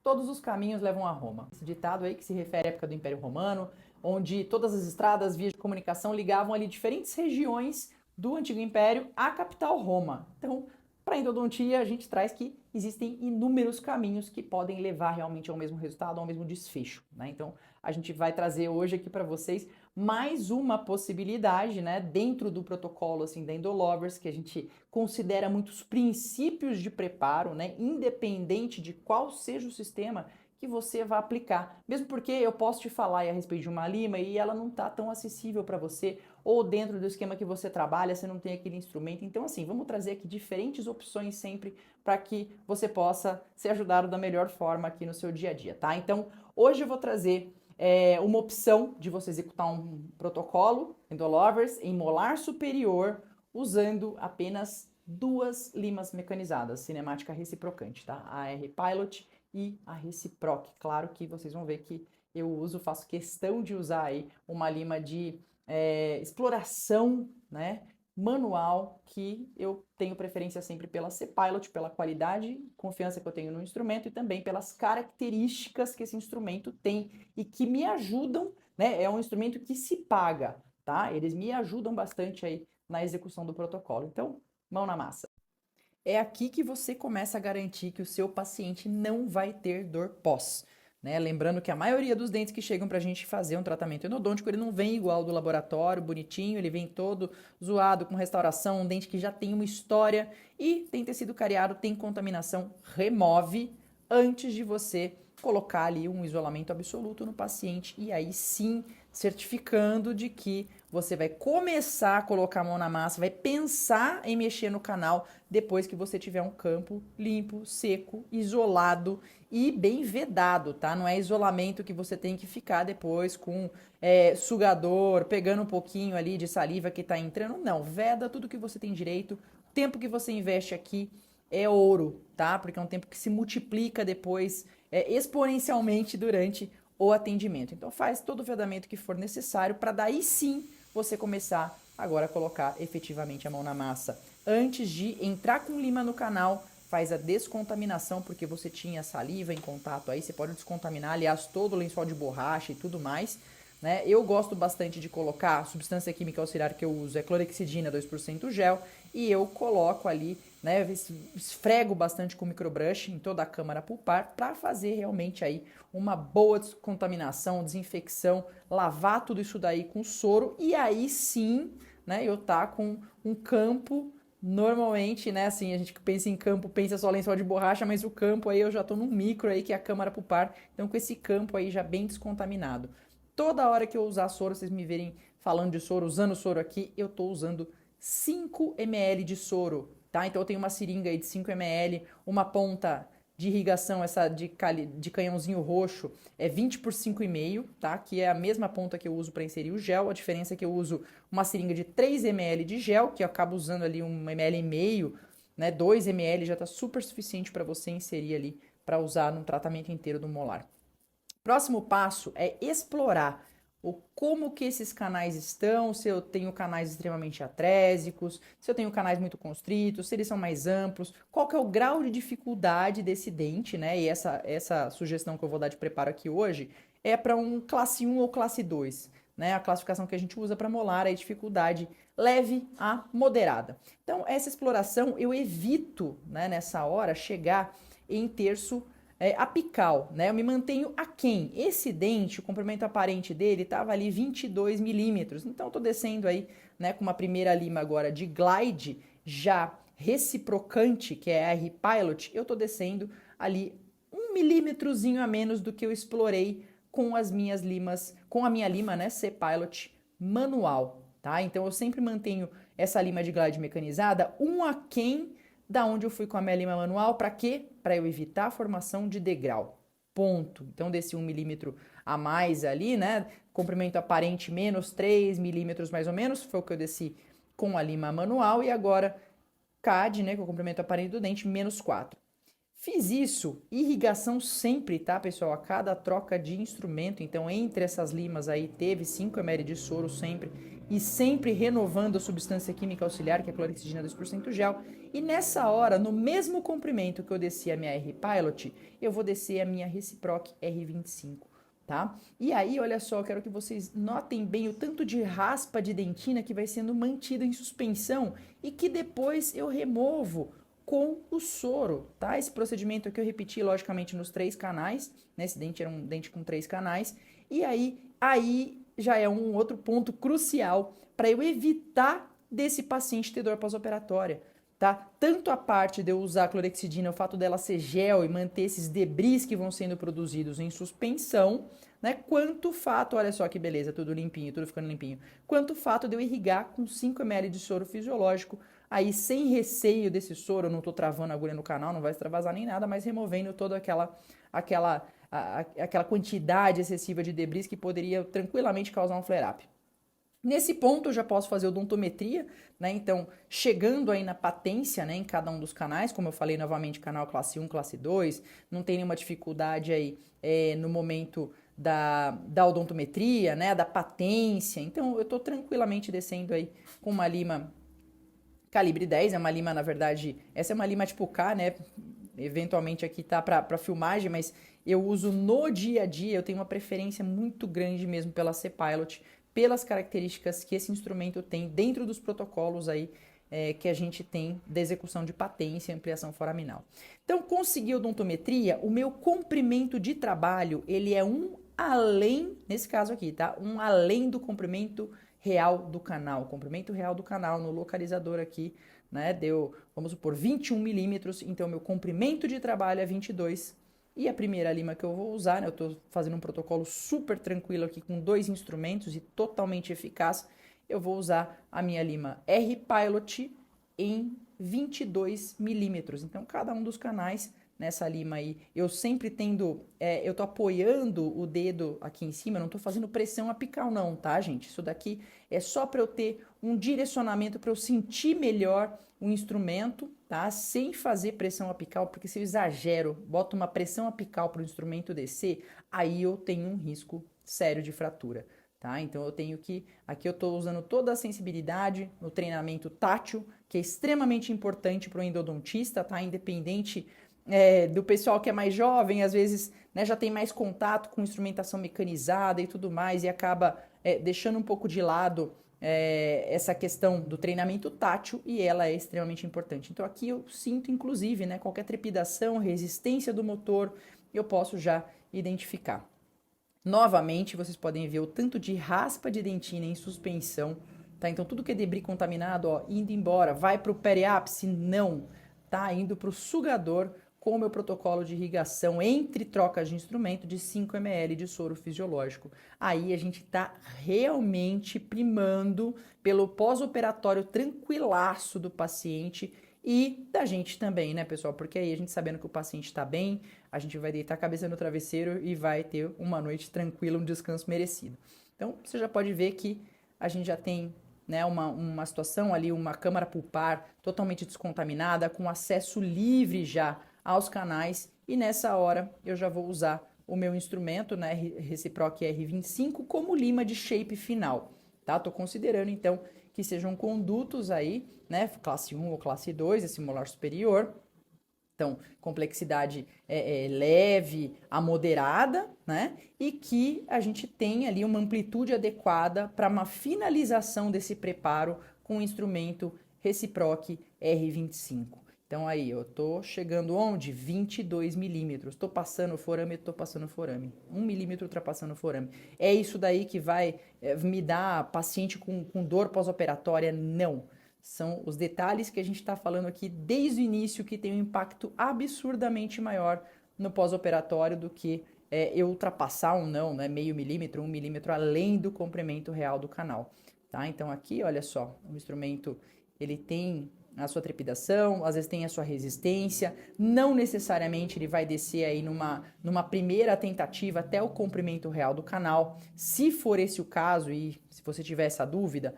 todos os caminhos levam a Roma. Esse ditado aí que se refere à época do Império Romano, onde todas as estradas, vias de comunicação ligavam ali diferentes regiões do antigo império à capital Roma. Então, para a endodontia, a gente traz que existem inúmeros caminhos que podem levar realmente ao mesmo resultado, ao mesmo desfecho, né? Então, a gente vai trazer hoje aqui para vocês mais uma possibilidade, né, dentro do protocolo assim da Endolovers, que a gente considera muitos princípios de preparo, né, independente de qual seja o sistema que você vai aplicar. Mesmo porque eu posso te falar a respeito de uma lima e ela não está tão acessível para você, ou dentro do esquema que você trabalha, você não tem aquele instrumento. Então, assim, vamos trazer aqui diferentes opções sempre para que você possa ser ajudado da melhor forma aqui no seu dia a dia, tá? Então, hoje eu vou trazer uma opção de você executar um protocolo Endolovers em molar superior usando apenas duas limas mecanizadas, cinemática reciprocante, tá? A R-Pilot e a Reciproc. Claro que vocês vão ver que eu faço questão de usar aí uma lima de exploração, né, manual, que eu tenho preferência sempre pela C-Pilot, pela qualidade, confiança que eu tenho no instrumento e também pelas características que esse instrumento tem e que me ajudam, né, é um instrumento que se paga, tá? Eles me ajudam bastante aí na execução do protocolo. Então, mão na massa. É aqui que você começa a garantir que o seu paciente não vai ter dor pós. Né? Lembrando que a maioria dos dentes que chegam para a gente fazer um tratamento endodôntico, ele não vem igual do laboratório, bonitinho, ele vem todo zoado, com restauração, um dente que já tem uma história e tem tecido cariado, tem contaminação, remove antes de você colocar ali um isolamento absoluto no paciente e aí sim certificando de que você vai começar a colocar a mão na massa, vai pensar em mexer no canal depois que você tiver um campo limpo, seco, isolado e bem vedado, tá? Não é isolamento que você tem que ficar depois com sugador, pegando um pouquinho ali de saliva que tá entrando. Não, veda tudo que você tem direito. O tempo que você investe aqui é ouro, tá? Porque é um tempo que se multiplica depois exponencialmente durante o atendimento. Então faz todo o vedamento que for necessário para daí sim você começar agora a colocar efetivamente a mão na massa. Antes de entrar com lima no canal, faz a descontaminação, porque você tinha saliva em contato aí, você pode descontaminar, aliás, todo o lençol de borracha e tudo mais. Né? Eu gosto bastante de colocar, a substância química auxiliar que eu uso é clorexidina 2% gel, e eu coloco ali, né, esfrego bastante com microbrush em toda a câmara pulpar para fazer realmente aí uma boa descontaminação, desinfecção, lavar tudo isso daí com soro e aí sim, né, eu tá com um campo normalmente, né, assim, a gente pensa em campo, pensa só lençol de borracha, mas o campo aí eu já tô num micro aí que é a câmara pulpar, então com esse campo aí já bem descontaminado. Toda hora que eu usar soro, vocês me verem falando de soro, usando soro aqui, eu tô usando 5 ml de soro, tá? Então eu tenho uma seringa aí de 5 ml, uma ponta de irrigação, essa de canhãozinho roxo, é 20 por 5,5, tá? Que é a mesma ponta que eu uso para inserir o gel. A diferença é que eu uso uma seringa de 3 ml de gel, que eu acabo usando ali 1,5 ml, né? 2 ml já tá super suficiente para você inserir ali para usar no tratamento inteiro do molar. Próximo passo é explorar o como que esses canais estão, se eu tenho canais extremamente atrésicos, se eu tenho canais muito constritos, se eles são mais amplos, qual que é o grau de dificuldade desse dente, né? E essa sugestão que eu vou dar de preparo aqui hoje é para um classe 1 ou classe 2, né? A classificação que a gente usa para molar é dificuldade leve a moderada. Então, essa exploração eu evito, né, nessa hora, chegar em terço apical, né? Eu me mantenho aquém. Esse dente, o comprimento aparente dele estava ali 22 milímetros. Então, eu tô descendo aí, né, com uma primeira lima agora de glide, já reciprocante, que é a R-Pilot, eu tô descendo ali 1 milímetrozinho a menos do que eu explorei com as minhas limas, com a minha lima, né, C-Pilot manual, tá? Então, eu sempre mantenho essa lima de glide mecanizada aquém da onde eu fui com a minha lima manual, para quê? Para eu evitar a formação de degrau. Ponto. Então, desse 1 milímetro a mais ali, né? Comprimento aparente menos 3 milímetros mais ou menos, foi o que eu desci com a lima manual. E agora, CAD, né? Que é o comprimento aparente do dente, menos 4. Fiz isso, irrigação sempre, tá, pessoal? A cada troca de instrumento. Então, entre essas limas aí, teve 5 ml de soro sempre. e sempre renovando a substância química auxiliar, que é a clorexidina 2% gel. E nessa hora, no mesmo comprimento que eu desci a minha R-Pilot, eu vou descer a minha Reciproc R25. Tá? E aí, olha só, eu quero que vocês notem bem o tanto de raspa de dentina que vai sendo mantida em suspensão e que depois eu removo com o soro, tá? Esse procedimento aqui eu repeti, logicamente, nos 3 canais, né? Esse dente era um dente com 3 canais, e aí já é um outro ponto crucial para eu evitar desse paciente ter dor pós-operatória. Tá? Tanto a parte de eu usar a clorexidina, o fato dela ser gel e manter esses debris que vão sendo produzidos em suspensão, né? Quanto o fato, olha só que beleza, tudo limpinho, tudo ficando limpinho. Quanto o fato de eu irrigar com 5 ml de soro fisiológico, aí sem receio desse soro, eu não tô travando a agulha no canal, não vai extravasar nem nada, mas removendo toda aquela quantidade excessiva de debris que poderia tranquilamente causar um flare-up. Nesse ponto eu já posso fazer odontometria, né? Então, chegando aí na patência, né, em cada um dos canais, como eu falei novamente, canal classe 1, classe 2, não tem nenhuma dificuldade aí no momento da odontometria, né, da patência. Então, eu tô tranquilamente descendo aí com uma lima calibre 10, é uma lima, na verdade, essa é uma lima tipo K, né? Eventualmente aqui tá para filmagem, mas eu uso no dia a dia, eu tenho uma preferência muito grande mesmo pela C-Pilot, pelas características que esse instrumento tem dentro dos protocolos aí que a gente tem da execução de patência e ampliação foraminal. Então, conseguir odontometria, o meu comprimento de trabalho, ele é um além, nesse caso aqui, tá? Um além do comprimento real do canal. O comprimento real do canal no localizador aqui, né, deu, vamos supor, 21 milímetros, então meu comprimento de trabalho é 22. E a primeira lima que eu vou usar, né, eu estou fazendo um protocolo super tranquilo aqui com 2 instrumentos e totalmente eficaz, eu vou usar a minha lima R-Pilot em 22 milímetros. Então, cada um dos canais nessa lima aí, eu sempre tendo, eu tô apoiando o dedo aqui em cima, não tô fazendo pressão apical não, tá, gente? Isso daqui é só para eu ter um direcionamento, para eu sentir melhor o instrumento, tá? Sem fazer pressão apical, porque se eu exagero, boto uma pressão apical para o instrumento descer, aí eu tenho um risco sério de fratura. Tá? Então eu tenho que, aqui eu estou usando toda a sensibilidade no treinamento tátil, que é extremamente importante para o endodontista, tá? Independente do pessoal que é mais jovem, às vezes, né, já tem mais contato com instrumentação mecanizada e tudo mais, e acaba deixando um pouco de lado essa questão do treinamento tátil, e ela é extremamente importante. Então aqui eu sinto, inclusive, né, qualquer trepidação, resistência do motor, eu posso já identificar. Novamente, vocês podem ver o tanto de raspa de dentina em suspensão, tá? Então, tudo que é debris contaminado, ó, indo embora, vai para o periápice? Não, tá? Indo para o sugador com o meu protocolo de irrigação entre trocas de instrumento de 5 ml de soro fisiológico. Aí a gente tá realmente primando pelo pós-operatório tranquilaço do paciente e da gente também, né, pessoal? Porque aí a gente sabendo que o paciente está bem, a gente vai deitar a cabeça no travesseiro e vai ter uma noite tranquila, um descanso merecido. Então, você já pode ver que a gente já tem, né, uma situação ali, uma câmara pulpar totalmente descontaminada, com acesso livre já aos canais, e nessa hora eu já vou usar o meu instrumento, né, Reciproc R25, como lima de shape final, tá? Tô considerando, então, que sejam condutos aí, né, classe 1 ou classe 2, esse molar superior. Então, complexidade leve a moderada, né? E que a gente tenha ali uma amplitude adequada para uma finalização desse preparo com o instrumento Reciproc R25. Então aí, eu tô chegando onde? 22 milímetros. Tô passando forame, tô passando forame. 1 milímetro ultrapassando forame. É isso daí que vai me dar paciente com dor pós-operatória? Não. São os detalhes que a gente está falando aqui desde o início que tem um impacto absurdamente maior no pós-operatório do que eu ultrapassar ou não, né, meio milímetro, 1 milímetro além do comprimento real do canal. Tá? Então aqui, olha só, o instrumento ele tem a sua trepidação, às vezes tem a sua resistência, não necessariamente ele vai descer aí numa primeira tentativa até o comprimento real do canal. Se for esse o caso e se você tiver essa dúvida,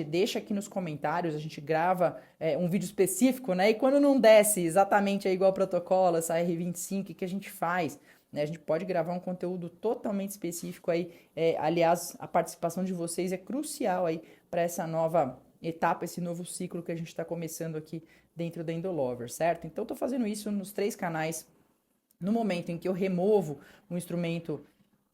deixa aqui nos comentários, a gente grava um vídeo específico, né? E quando não desce exatamente igual ao protocolo, essa R25, o que a gente faz? né? A gente pode gravar um conteúdo totalmente específico aí. Aliás, a participação de vocês é crucial aí para essa nova etapa, esse novo ciclo que a gente está começando aqui dentro da Endolover, certo? Então, estou fazendo isso nos 3 canais. No momento em que eu removo um instrumento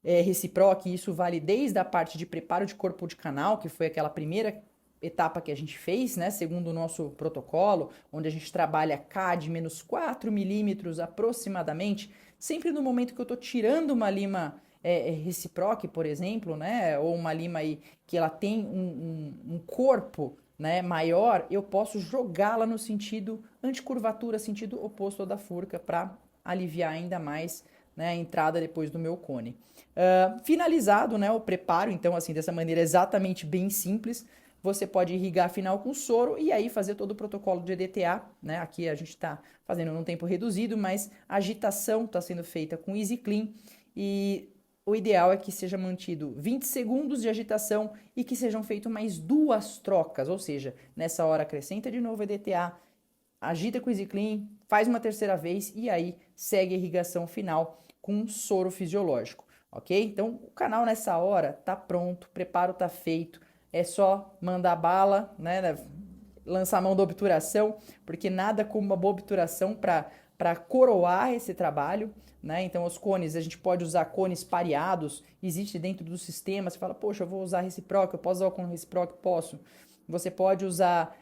reciproc, isso vale desde a parte de preparo de corpo de canal, que foi aquela primeira etapa que a gente fez, né, segundo o nosso protocolo, onde a gente trabalha K de menos 4 milímetros aproximadamente, sempre no momento que eu estou tirando uma lima reciproc, por exemplo, né, ou uma lima aí que ela tem um corpo, né, maior, eu posso jogá-la no sentido anticurvatura, sentido oposto ao da furca, para aliviar ainda mais, né, a entrada depois do meu cone. Finalizado, né, o preparo, então assim, dessa maneira exatamente bem simples, você pode irrigar a final com soro e aí fazer todo o protocolo de EDTA, né? Aqui a gente está fazendo num tempo reduzido, mas a agitação está sendo feita com Easy Clean e o ideal é que seja mantido 20 segundos de agitação e que sejam feitas mais 2 trocas, ou seja, nessa hora acrescenta de novo EDTA, agita com Easy Clean, faz uma terceira vez e aí segue a irrigação final com soro fisiológico, ok? Então o canal nessa hora tá pronto, o preparo tá feito, é só mandar bala, né? Lançar a mão da obturação, porque nada como uma boa obturação para coroar esse trabalho, né? Então os cones, a gente pode usar cones pareados, existe dentro do sistema, você fala, poxa, eu vou usar reciproc, eu posso usar o cone reciproc? Posso. Você pode usar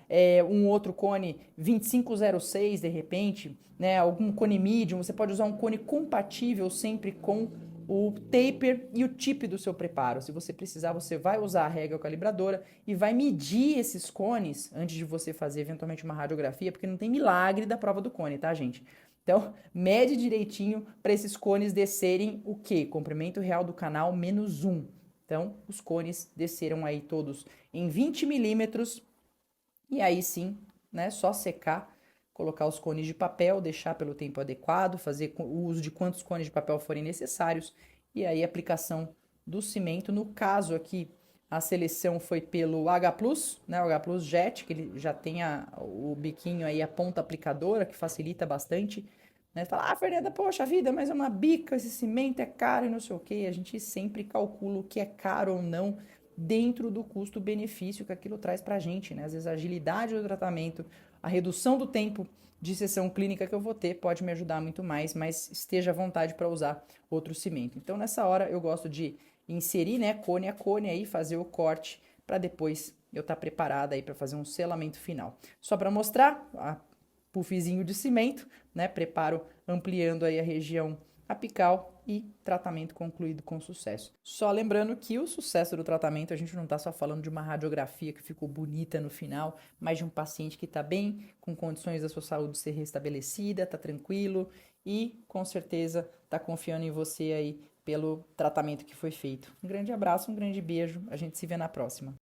um outro cone 2506 de repente, né? Algum cone medium, você pode usar um cone compatível sempre com o taper e o tip do seu preparo. Se você precisar, você vai usar a régua calibradora e vai medir esses cones antes de você fazer eventualmente uma radiografia, porque não tem milagre da prova do cone, tá, gente? Então, mede direitinho para esses cones descerem o quê? Comprimento real do canal menos 1. Então, os cones desceram aí todos em 20 milímetros e aí sim, né, só secar, colocar os cones de papel, deixar pelo tempo adequado, fazer o uso de quantos cones de papel forem necessários e aí a aplicação do cimento. No caso aqui, a seleção foi pelo H+, né, o H+ Jet, que ele já tem o biquinho aí, a ponta aplicadora, que facilita bastante. Né? Fala, Fernanda, poxa vida, mas é uma bica, esse cimento é caro e não sei o que. A gente sempre calcula o que é caro ou não dentro do custo-benefício que aquilo traz pra gente, né? Às vezes a agilidade do tratamento, a redução do tempo de sessão clínica que eu vou ter pode me ajudar muito mais, mas esteja à vontade para usar outro cimento. Então, nessa hora, eu gosto de inserir, né, cone a cone aí, fazer o corte para depois eu estar preparada aí para fazer um selamento final. Só para mostrar, puffzinho de cimento, né, preparo ampliando aí a região apical e tratamento concluído com sucesso. Só lembrando que o sucesso do tratamento, a gente não está só falando de uma radiografia que ficou bonita no final, mas de um paciente que está bem, com condições da sua saúde ser restabelecida, está tranquilo e com certeza está confiando em você aí pelo tratamento que foi feito. Um grande abraço, um grande beijo, a gente se vê na próxima.